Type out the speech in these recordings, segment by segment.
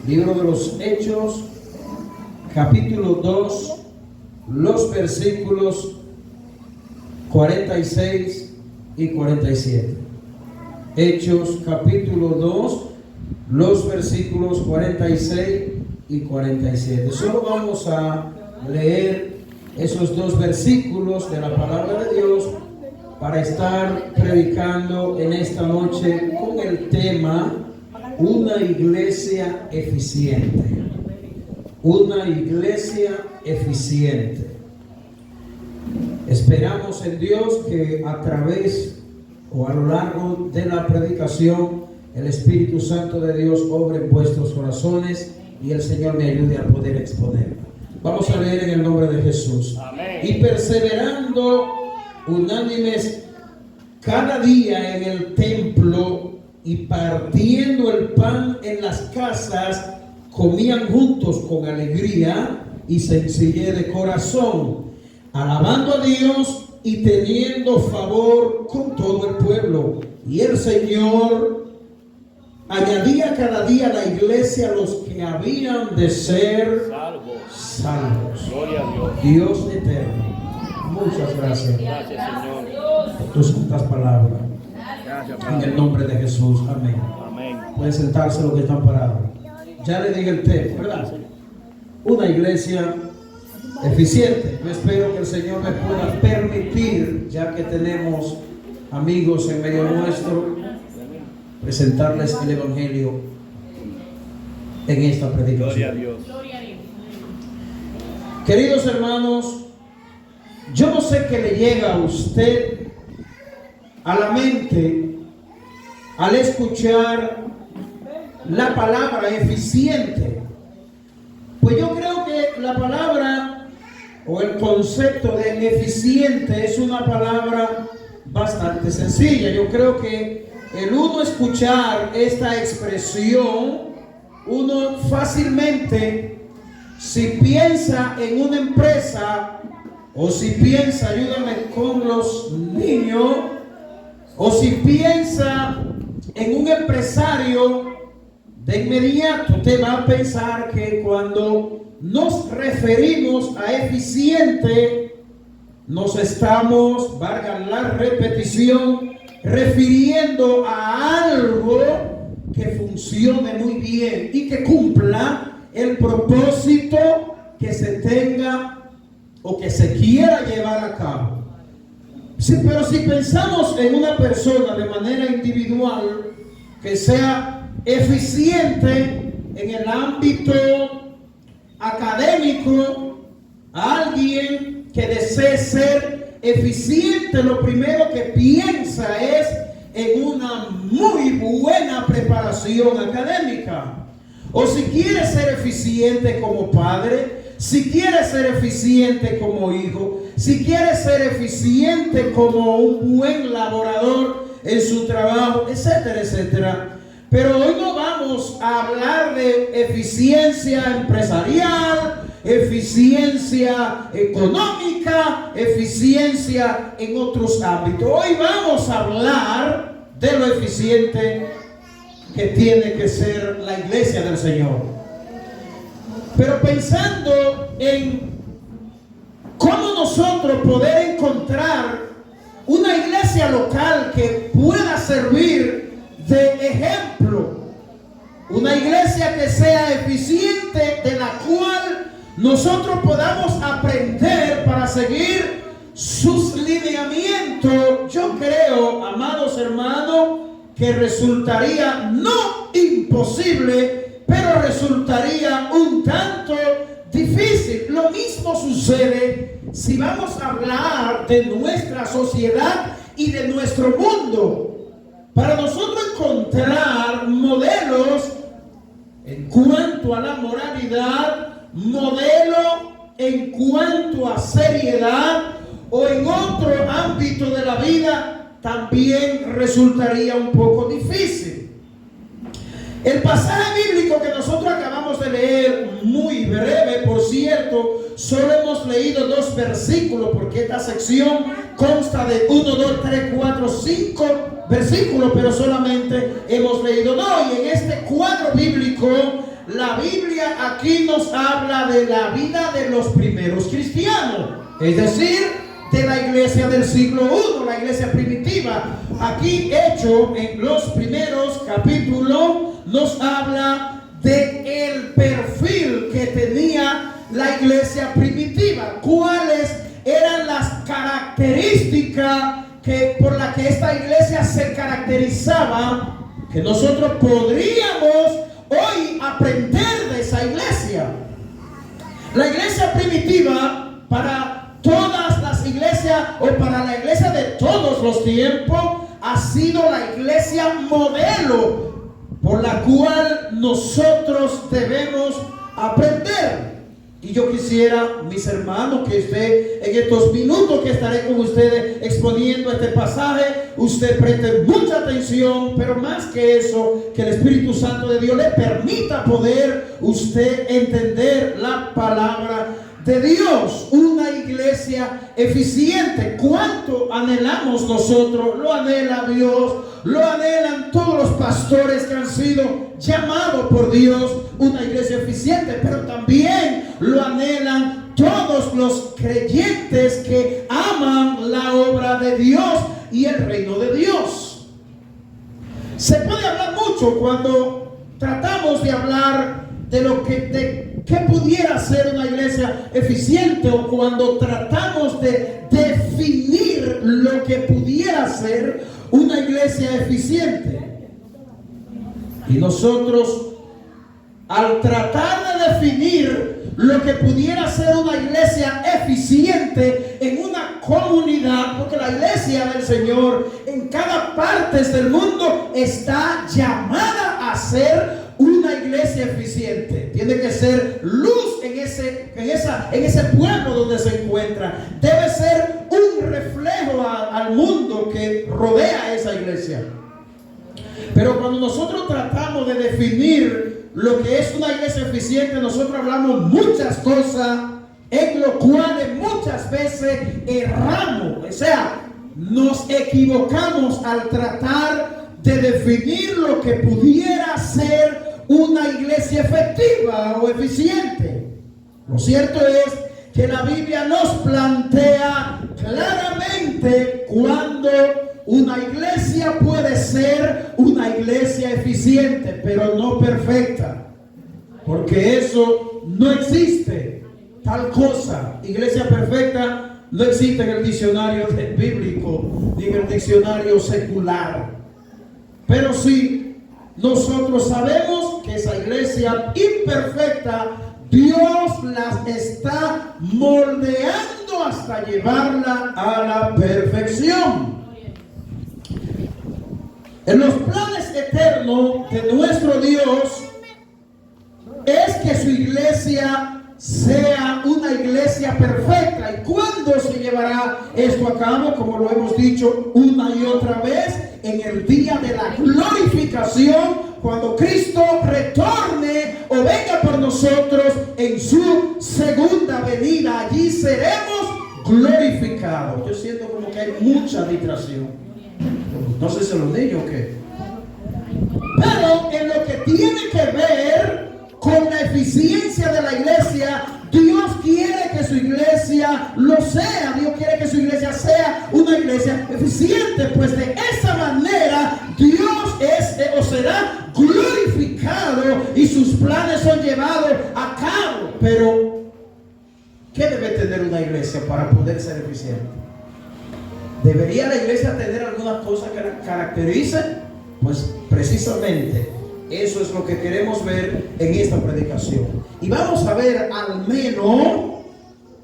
Libro de los Hechos, capítulo 2, los versículos 46 y 47. Hechos, capítulo 2, los versículos 46 y 47. Solo vamos a leer esos dos versículos de la palabra de Dios para estar predicando en esta noche con el tema una iglesia eficiente. Una iglesia eficiente. Esperamos en Dios que a través o a lo largo de la predicación el Espíritu Santo de Dios obre en vuestros corazones y el Señor me ayude a poder exponerla. Vamos a leer en el nombre de Jesús. Amén. Y perseverando unánimes cada día en el templo y partiendo el pan en las casas, comían juntos con alegría y sencillez de corazón, alabando a Dios y teniendo favor con todo el pueblo. Y el Señor añadía cada día a la iglesia a los que habían de ser salvos. Gloria a Dios. Dios eterno, muchas gracias. Gracias, Señor, por tus santas palabras. Gracias, en el nombre de Jesús. Amén. Amén. Pueden sentarse los que están parados. Ya le dije el tema, ¿verdad? Una iglesia eficiente. Yo espero que el Señor me pueda permitir, ya que tenemos amigos en medio nuestro, presentarles el Evangelio en esta predicación. Gloria a Dios. Queridos hermanos, yo no sé qué le llega a usted a la mente al escuchar la palabra eficiente. Pues yo creo que la palabra o el concepto de eficiente es una palabra bastante sencilla. Yo creo que el uno escuchar esta expresión, uno fácilmente, si piensa en una empresa o si piensa, ayúdame con los niños, o si piensa en un empresario, de inmediato te va a pensar que cuando nos referimos a eficiente, nos estamos, valga la repetición, refiriendo a algo que funcione muy bien y que cumpla el propósito que se tenga o que se quiera llevar a cabo. Sí, pero si pensamos en una persona de manera individual que sea eficiente en el ámbito académico, alguien que desee ser eficiente, lo primero que piensa es en una muy buena preparación académica. O si quiere ser eficiente como padre, si quiere ser eficiente como hijo, si quiere ser eficiente como un buen laborador en su trabajo, etcétera, etcétera. Pero hoy no vamos a hablar de eficiencia empresarial, eficiencia económica, eficiencia en otros ámbitos. Hoy vamos a hablar de lo eficiente que tiene que ser la iglesia del Señor. Pero pensando en cómo nosotros poder encontrar una iglesia local que pueda servir de ejemplo, una iglesia que sea eficiente, de la cual nosotros podamos aprender para seguir sus lineamientos, yo creo, amados hermanos, que resultaría no imposible, pero resultaría un tanto difícil. Lo mismo sucede si vamos a hablar de nuestra sociedad y de nuestro mundo. Para nosotros encontrar modelos en cuanto a la moralidad, modelo en cuanto a seriedad o en otro ámbito de la vida, también resultaría un poco difícil. El pasaje bíblico que nosotros acabamos de leer, muy breve por cierto, solo hemos leído 2 versículos porque esta sección consta de 1, 2, 3, 4, 5 versículos, pero solamente hemos leído 2. Y en este cuadro bíblico la Biblia aquí nos habla de la vida de los primeros cristianos, es decir, de la iglesia del siglo I, la iglesia primitiva. Aquí, hecho en los primeros capítulos, nos habla de el perfil que tenía la iglesia primitiva, cuáles eran las características por las que esta iglesia se caracterizaba, que nosotros podríamos hoy aprender de esa iglesia. La iglesia primitiva, para todas las iglesias o para la iglesia de todos los tiempos, ha sido la iglesia modelo por la cual nosotros debemos aprender. Y yo quisiera, mis hermanos, que usted en estos minutos que estaré con ustedes exponiendo este pasaje, usted preste mucha atención, pero más que eso, que el Espíritu Santo de Dios le permita poder usted entender la palabra de Dios. Una iglesia eficiente. ¿Cuánto anhelamos nosotros? Lo anhela Dios, lo anhelan todos los pastores que han sido llamados por Dios, una iglesia eficiente, pero también lo anhelan todos los creyentes que aman la obra de Dios y el reino de Dios. Se puede hablar mucho cuando tratamos de hablar de qué pudiera ser una iglesia eficiente, o cuando tratamos de definir lo que pudiera ser una iglesia eficiente. Y nosotros, al tratar de definir lo que pudiera ser una iglesia eficiente en una comunidad, porque la iglesia del Señor en cada parte del mundo está llamada a ser una iglesia eficiente. Tiene que ser luz en ese pueblo donde se encuentra. Debe ser un reflejo al mundo que rodea a esa iglesia. Pero cuando nosotros tratamos de definir lo que es una iglesia eficiente, nosotros hablamos muchas cosas en lo cuales muchas veces erramos. O sea, nos equivocamos al tratar de definir lo que pudiera ser una iglesia efectiva o eficiente. Lo cierto es que la Biblia nos plantea claramente cuando una iglesia puede ser una iglesia eficiente, pero no perfecta, porque eso no existe. Tal cosa, iglesia perfecta, no existe en el diccionario bíblico ni en el diccionario secular. Pero sí, nosotros sabemos que esa iglesia imperfecta, Dios las está moldeando hasta llevarla a la perfección. En los planes eternos de nuestro Dios es que su iglesia sea una iglesia perfecta. ¿Y cuándo se llevará esto a cabo? Como lo hemos dicho una y otra vez, en el día de la glorificación, cuando Cristo retorne o venga por nosotros en su segunda venida. Allí seremos glorificados. Yo siento como que hay mucha distracción. No sé si los niños o qué. Pero en lo que tiene que ver con la eficiencia de la iglesia, Dios quiere que su iglesia lo sea. Dios quiere que su iglesia sea una iglesia eficiente, pues de esa manera Dios es o será glorificado y sus planes son llevados a cabo. Pero ¿qué debe tener una iglesia para poder ser eficiente? ¿Debería la iglesia tener algunas cosas que la caractericen? Pues precisamente eso es lo que queremos ver en esta predicación. Y vamos a ver al menos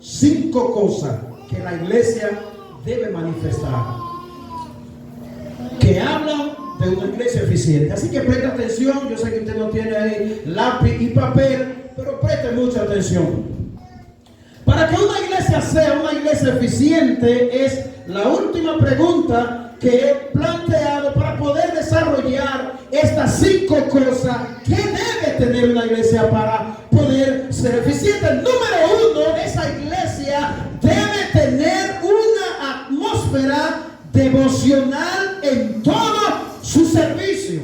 5 cosas que la iglesia debe manifestar, que hablan de una iglesia eficiente. Así que preste atención. Yo sé que usted no tiene ahí lápiz y papel, pero preste mucha atención. Para que una iglesia sea una iglesia eficiente, es la última pregunta que he planteado para poder desarrollar estas 5 cosas que debe tener una iglesia para poder ser eficiente. Número 1, esa iglesia debe tener una atmósfera devocional en todo su servicio.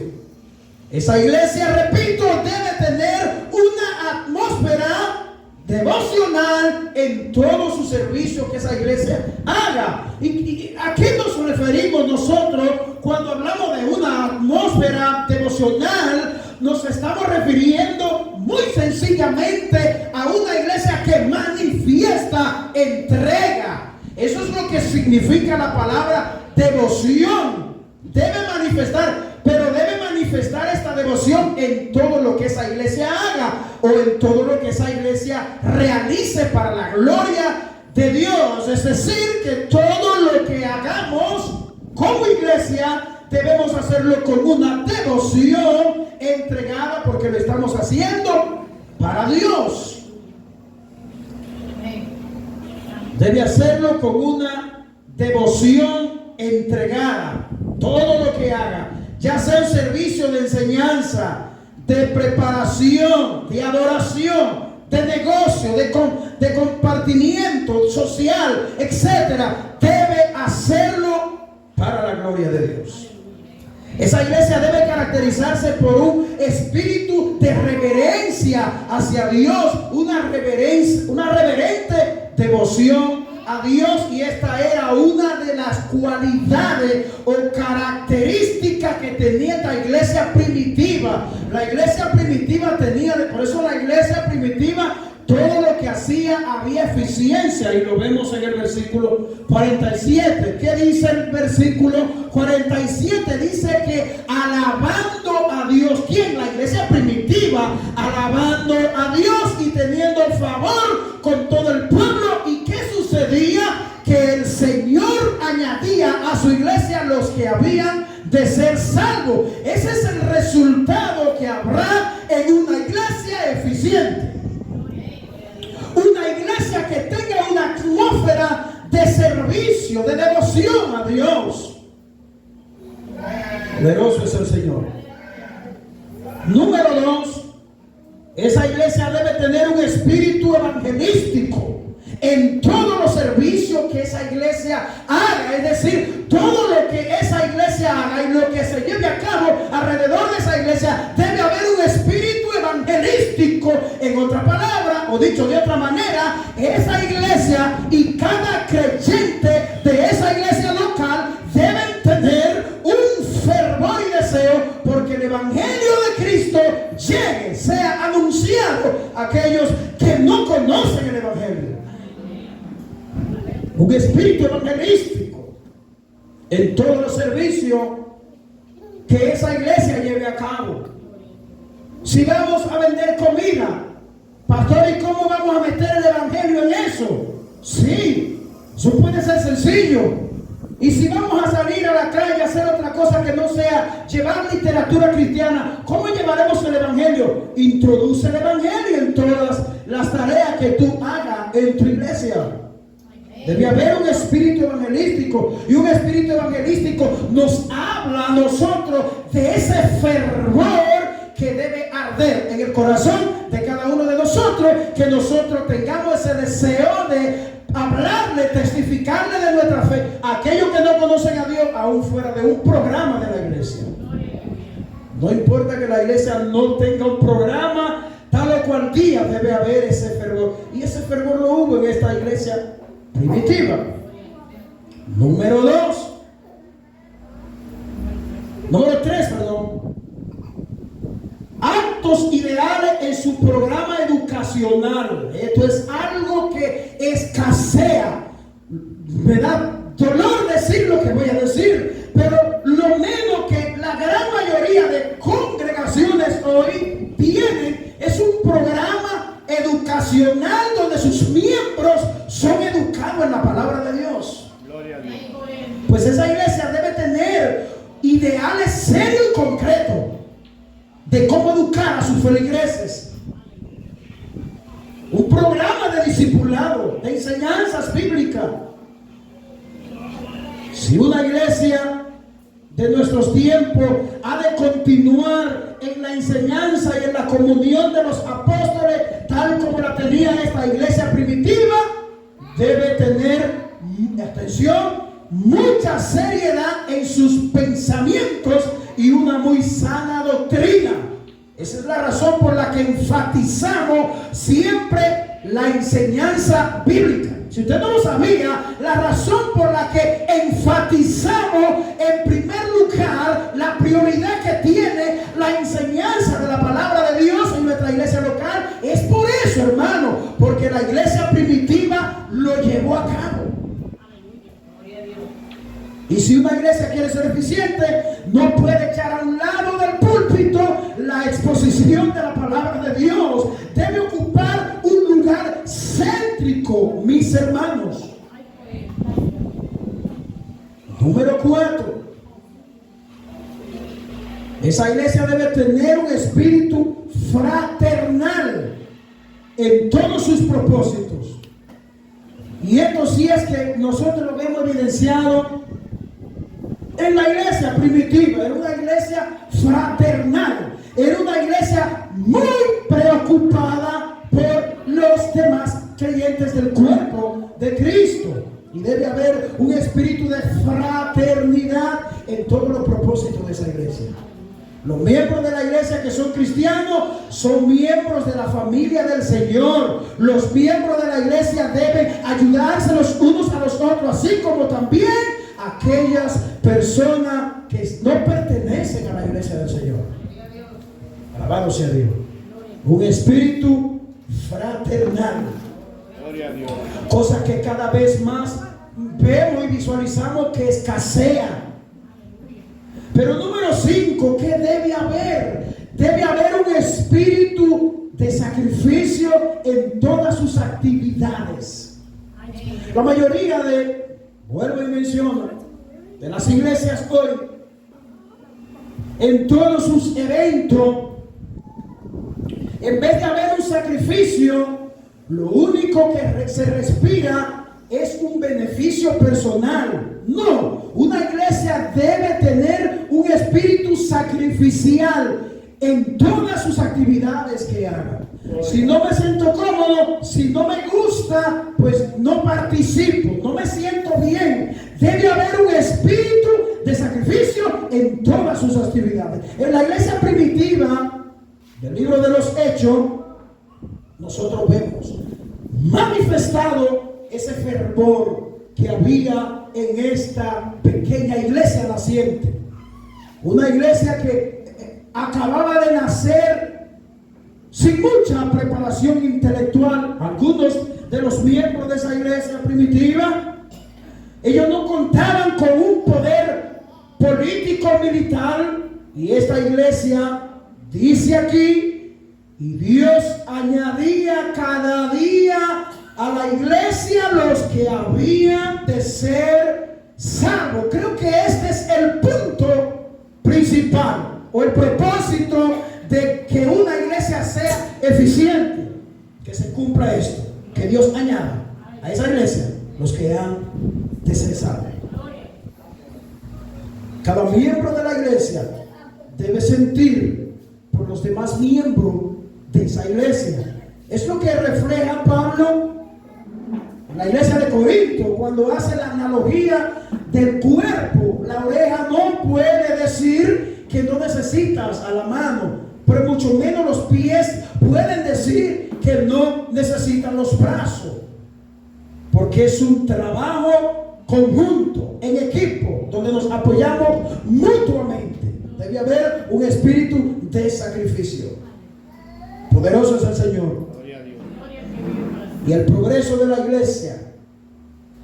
Esa iglesia, repito, debe tener una devocional en todo su servicio que esa iglesia haga. ¿Y a qué nos referimos nosotros cuando hablamos de una atmósfera devocional? Nos estamos refiriendo muy sencillamente a una iglesia que manifiesta entrega. Eso es lo que significa la palabra devoción. Debe manifestar, pero debe manifestar esta devoción en todo lo que esa iglesia haga o en todo lo que esa iglesia realice para la gloria de Dios. Es decir, que todo lo que hagamos como iglesia debemos hacerlo con una devoción entregada, porque lo estamos haciendo para Dios. Debe hacerlo con una devoción entregada. Todo lo que haga, ya sea un servicio de enseñanza, de preparación, de adoración, de negocio, de compartimiento social, etcétera, debe hacerlo para la gloria de Dios. Esa iglesia debe caracterizarse por un espíritu de reverencia hacia Dios, una reverente devoción a Dios, y esta era una de las cualidades o características que tenía esta iglesia primitiva. La iglesia primitiva tenía, por eso la iglesia primitiva, todo lo que hacía había eficiencia, y lo vemos en el versículo 47. ¿Qué dice el versículo 47? Dice que alabando a Dios. ¿Quién? La iglesia primitiva, alabando a Dios y teniendo favor con todo el pueblo. ¿Y qué sucedía? Que el Señor añadía a su iglesia los que habían de ser salvos. Ese es el resultado que habrá en una iglesia eficiente. Una iglesia que tenga una atmósfera de servicio, de devoción a Dios. Poderoso es el Señor. Número 2, esa iglesia debe tener un espíritu evangelístico en todos los servicios que esa iglesia haga. Es decir, todo lo que esa iglesia haga y lo que se lleve a cabo alrededor de esa iglesia, debe haber un espíritu evangelístico. En otra palabra, o dicho de otra manera, esa iglesia y cada creyente de esa iglesia local deben tener un fervor y deseo porque el evangelio de Cristo llegue, sea anunciado a aquellos que no conocen el evangelio. Un espíritu evangelístico en todos los servicios que esa iglesia lleve a cabo. Si vamos a vender comida, pastor, ¿y cómo vamos a meter el evangelio en eso? Sí, eso puede ser sencillo. Y si vamos a salir a la calle a hacer otra cosa que no sea llevar literatura cristiana, ¿cómo llevaremos el evangelio? Introduce el evangelio en todas las tareas que tú hagas en tu iglesia. Debe haber un espíritu evangelístico, y un espíritu evangelístico nos habla a nosotros de ese fervor que debe arder en el corazón de cada uno de nosotros, que nosotros tengamos ese deseo de hablarle, testificarle de nuestra fe a aquellos que no conocen a Dios, aún fuera de un programa de la iglesia. No importa que la iglesia no tenga un programa, tal o cual día debe haber ese fervor, y ese fervor lo hubo en esta iglesia primitiva. Número 3, actos ideales en su programa educacional. Esto es algo que escasea. Me da dolor decir lo que voy a decir, pero lo menos que la gran mayoría de congregaciones hoy tienen es un programa educacional donde sus miembros son educados en la palabra de Dios. Gloria a Dios. Pues esa iglesia debe tener ideales serios y concretos de cómo educar a sus feligreses. Un programa de discipulado, de enseñanzas bíblicas. Si una iglesia de nuestros tiempos ha de continuar en la enseñanza y en la comunión de los apóstoles, tal como la tenía esta iglesia primitiva, debe tener, atención, mucha seriedad en sus pensamientos y una muy sana doctrina. Esa es la razón por la que enfatizamos siempre la enseñanza bíblica. Si usted no lo sabía, la razón por la que enfatizamos en primer lugar la prioridad que tiene la enseñanza de la palabra de Dios en nuestra iglesia local es por eso, hermano, porque la iglesia primitiva lo llevó a cabo. Y si una iglesia quiere ser eficiente, no puede echar a un lado del púlpito la exposición de la palabra de Dios. Debe ocupar un lugar céntrico, mis hermanos. Número 4. Esa iglesia debe tener un espíritu fraternal en todos sus propósitos. Y esto sí es que nosotros lo vemos evidenciado en la iglesia primitiva. Era una iglesia fraternal, era una iglesia muy preocupada por los demás creyentes del cuerpo de Cristo. Y debe haber un espíritu de fraternidad en todos los propósitos de esa iglesia. Los miembros de la iglesia que son cristianos son miembros de la familia del Señor. Los miembros de la iglesia deben ayudarse los unos a los otros, así como también aquellas personas que no pertenecen a la iglesia del Señor. Alabado sea Dios. Un espíritu fraternal. Cosa que cada vez más vemos y visualizamos que escasea. Pero número 5, ¿qué debe haber? Debe haber un espíritu de sacrificio en todas sus actividades. La mayoría vuelvo y menciono, de las iglesias hoy, en todos sus eventos, en vez de haber un sacrificio, lo único que se respira es un beneficio personal. No, una iglesia debe tener un espíritu sacrificial en todas sus actividades que haga. Si no me siento cómodo, si no me gusta, pues no participo, no me siento bien. Debe haber un espíritu de sacrificio en todas sus actividades. En la iglesia primitiva del libro de los Hechos, nosotros vemos manifestado ese fervor que había en esta pequeña iglesia naciente. Una iglesia que acababa de nacer sin mucha preparación intelectual. Algunos de los miembros de esa iglesia primitiva, ellos no contaban con un poder político militar. Y esta iglesia dice aquí, y Dios añadía cada día a la iglesia los que habían de ser salvos. Creo que este es el punto principal o el propósito de que una iglesia sea eficiente, que se cumpla esto, que Dios añada a esa iglesia los que han de ser salvos. Cada miembro de la iglesia debe sentir por los demás miembros de esa iglesia. Es lo que refleja Pablo en la iglesia de Corinto cuando hace la analogía del cuerpo. La oreja no puede decir que no necesitas a la mano, pero mucho menos los pies pueden decir que no necesitan los brazos, porque es un trabajo conjunto, en equipo, donde nos apoyamos mutuamente. Debe haber un espíritu de sacrificio. Poderoso es el Señor. Y el progreso de la iglesia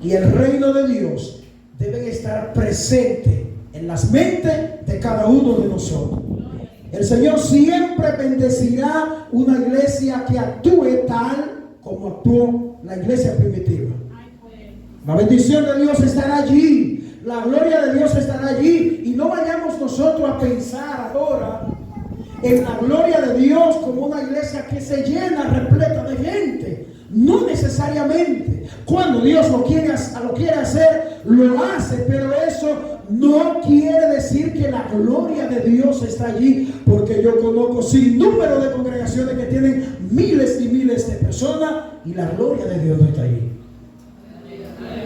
y el reino de Dios deben estar presentes en las mentes de cada uno de nosotros. El Señor siempre bendecirá una iglesia que actúe tal como actuó la iglesia primitiva. La bendición de Dios estará allí, la gloria de Dios estará allí, y no vayamos nosotros a pensar ahora en la gloria de Dios como una iglesia que se llena, repleta de gente. No necesariamente. Cuando Dios lo quiere hacer, lo hace, pero eso no quiere decir que la gloria de Dios está allí, porque yo conozco sin número de congregaciones que tienen miles y miles de personas y la gloria de Dios no está allí.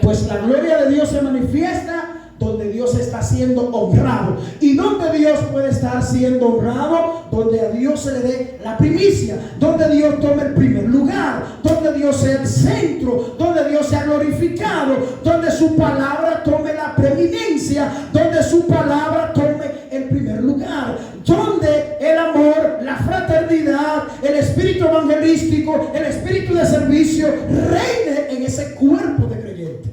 Pues la gloria de Dios se manifiesta donde Dios está siendo honrado. ¿Y donde Dios puede estar siendo honrado? Donde a Dios se le dé la primicia, donde Dios tome el primer lugar, donde Dios sea el centro, donde Dios sea glorificado, donde su palabra tome la preeminencia, donde su palabra tome el primer lugar, donde el amor, la fraternidad, el espíritu evangelístico, el espíritu de servicio reine en ese cuerpo de creyentes.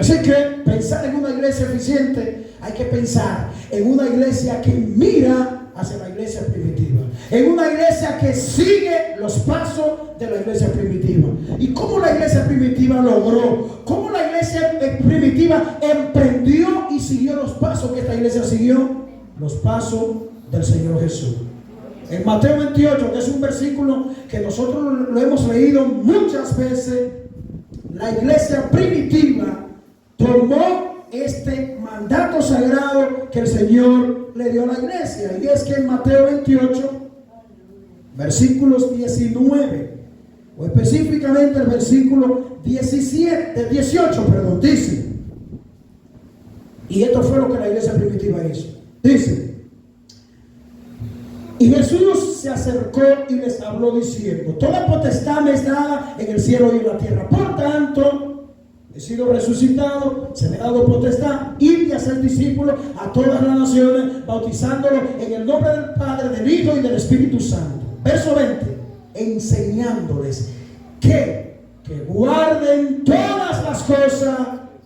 Así que pensar en una iglesia eficiente, hay que pensar en una iglesia que mira hacia la iglesia primitiva, en una iglesia que sigue los pasos de la iglesia primitiva. ¿Y cómo la iglesia primitiva logró? ¿Cómo la iglesia primitiva emprendió y siguió los pasos que esta iglesia siguió? Los pasos del Señor Jesús. En Mateo 28, que es un versículo que nosotros lo hemos leído muchas veces, la iglesia primitiva tomó este mandato sagrado que el Señor le dio a la iglesia. Y es que en Mateo 28, versículos 19, o específicamente el versículo 18, dice, y esto fue lo que la iglesia primitiva hizo. Dice: y Jesús se acercó y les habló diciendo: toda potestad me es dada en el cielo y en la tierra. Por tanto, he sido resucitado, se me ha dado potestad, ir y hacer discípulos a todas las naciones, bautizándolos en el nombre del Padre, del Hijo y del Espíritu Santo. Verso 20, enseñándoles que guarden todas las cosas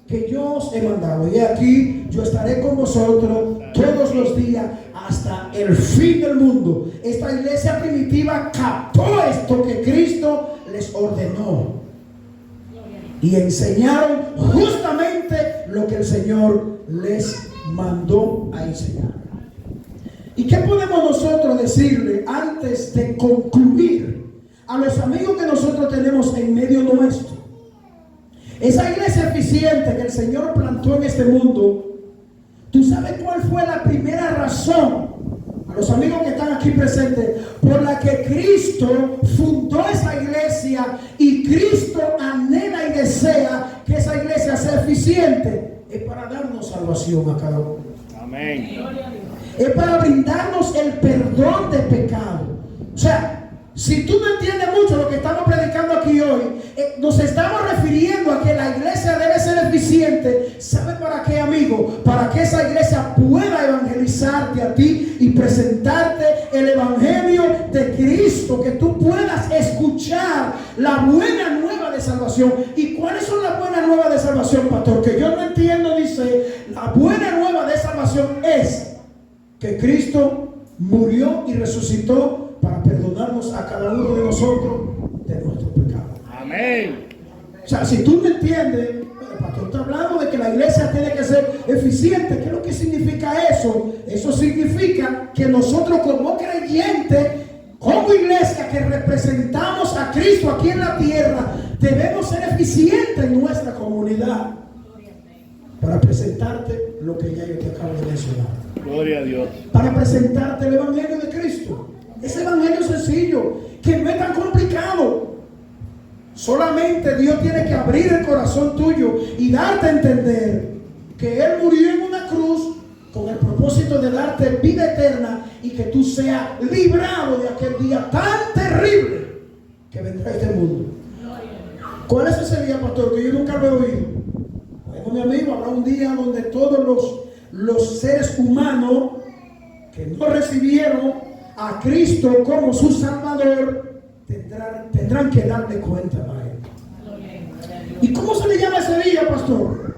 que yo os he mandado. Y aquí yo estaré con vosotros todos los días hasta el fin del mundo. Esta iglesia primitiva captó esto que Cristo les ordenó y enseñaron justamente lo que el Señor les mandó a enseñar. ¿Y qué podemos nosotros decirle antes de concluir a los amigos que nosotros tenemos en medio nuestro? Esa iglesia eficiente que el Señor plantó en este mundo, ¿tú sabes cuál fue la primera razón, a los amigos que están aquí presentes, por la que Cristo fundó esa iglesia y Cristo anhela y desea que esa iglesia sea eficiente? Es para darnos salvación a cada uno. Amén. Es para brindarnos el perdón de pecado. O sea, si tú no entiendes mucho lo que estamos predicando aquí hoy, nos estamos refiriendo a que la iglesia debe ser eficiente. ¿Sabe para qué, amigo? Para que esa iglesia pueda evangelizarte a ti y presentarte el evangelio de Cristo, que tú puedas escuchar la buena nueva de salvación. ¿Y cuáles son las buenas nuevas de salvación, pastor? Que yo no entiendo, dice, la buena nueva de salvación es que Cristo murió y resucitó para perdonarnos a cada uno de nosotros de nuestros pecados. Amén. O sea, si tú me entiendes, el pastor está hablando de que la iglesia tiene que ser eficiente. ¿Qué es lo que significa eso? Eso significa que nosotros como creyentes, como iglesia que representamos a Cristo aquí en la tierra, debemos ser eficientes en nuestra comunidad para presentarte lo que ya yo te acabo de mencionar. Gloria a Dios. Para presentarte el evangelio de Cristo. Ese evangelio sencillo, que no es tan complicado. Solamente Dios tiene que abrir el corazón tuyo y darte a entender que Él murió en una cruz con el propósito de darte vida eterna y que tú seas librado de aquel día tan terrible que vendrá a este mundo. ¿Cuál es ese día, pastor? Que yo nunca lo he oído. Bueno, mi amigo, habrá un día donde todos los seres humanos que no recibieron a Cristo como su Salvador tendrán que darle cuenta a Él. ¿Y cómo se le llama ese día, pastor?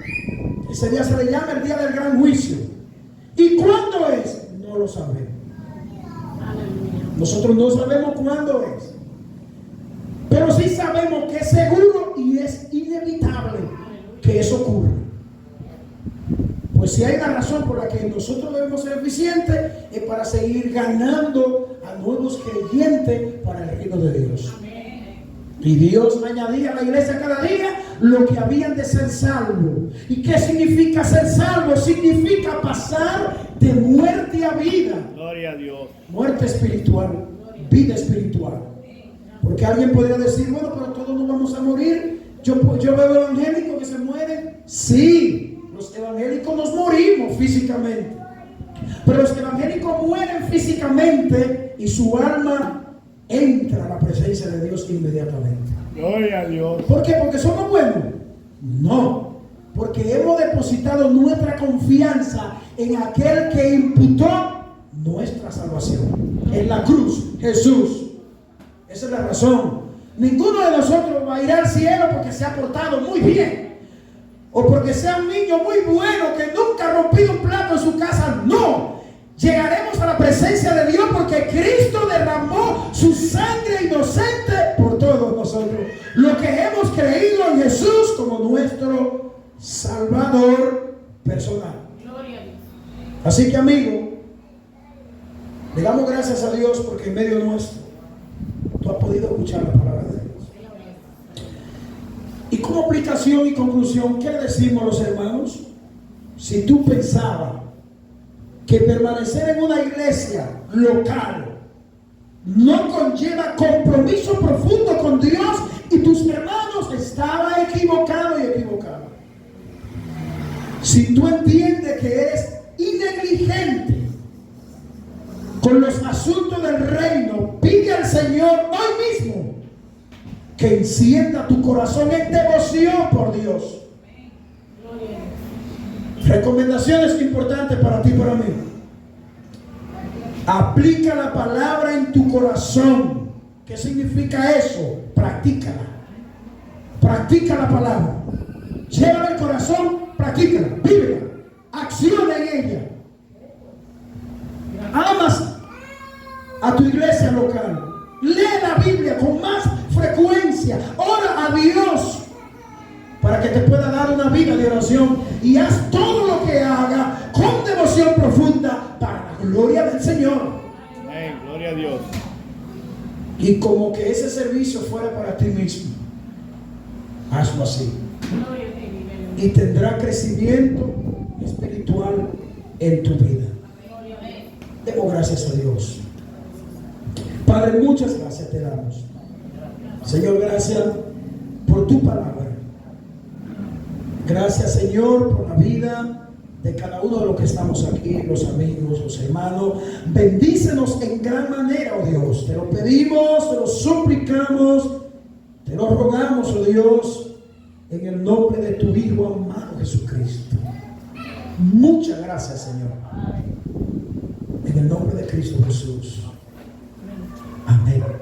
Ese día se le llama el día del gran juicio. ¿Y cuándo es? No lo sabemos. Nosotros no sabemos cuándo es, pero sí sabemos que es seguro y es inevitable que eso ocurra. Pues si hay una razón por la que nosotros debemos ser eficientes, es para seguir ganando a nuevos creyentes para el reino de Dios. Y Dios añadía a la iglesia cada día lo que habían de ser salvos. ¿Y qué significa ser salvo? Significa pasar de muerte a vida. Gloria a Dios. Muerte espiritual, vida espiritual. Porque alguien podría decir, bueno, pero todos nos vamos a morir. Yo veo evangélicos que se mueren. Sí. Los evangélicos nos morimos físicamente, pero los evangélicos mueren físicamente y su alma entra a la presencia de Dios inmediatamente. Gloria a Dios. ¿Por qué? ¿Porque somos buenos? No, porque hemos depositado nuestra confianza en aquel que imputó nuestra salvación. En la cruz, Jesús. Esa es la razón. Ninguno de nosotros va a ir al cielo porque se ha portado muy bien, o porque sea un niño muy bueno que nunca ha rompido un plato en su casa. No, llegaremos a la presencia de Dios porque Cristo derramó su sangre inocente por todos nosotros, los que hemos creído en Jesús como nuestro Salvador personal. Así que, amigo, le damos gracias a Dios porque en medio nuestro tú has podido escuchar la palabra de Dios. Y como aplicación y conclusión, ¿qué le decimos a los hermanos? Si tú pensabas que permanecer en una iglesia local no conlleva compromiso profundo con Dios y tus hermanos, estaba equivocado y equivocado. Si tú entiendes que eres innegligente con los asuntos del reino, pide al Señor hoy mismo que encienda tu corazón en devoción por Dios. Recomendaciones importantes para ti y para mí. Aplica la palabra en tu corazón. ¿Qué significa eso? Practícala. Practica la palabra. Llévala al corazón, practícala, vívela, acciona en ella. Amas a tu iglesia local. Lee la Biblia con más frecuencia. Ora a Dios para que te pueda dar una vida de oración, y haz todo lo que haga con devoción profunda para la gloria del Señor. Amén. Gloria a Dios. Y como que ese servicio fuera para ti mismo, hazlo así. Y tendrá crecimiento espiritual en tu vida. Demos gracias a Dios. Padre, muchas gracias te damos. Señor, gracias por tu palabra. Gracias, Señor, por la vida de cada uno de los que estamos aquí, los amigos, los hermanos. Bendícenos en gran manera, oh Dios. Te lo pedimos, te lo suplicamos, te lo rogamos, oh Dios, en el nombre de tu Hijo amado Jesucristo. Muchas gracias, Señor. En el nombre de Cristo Jesús. Amén.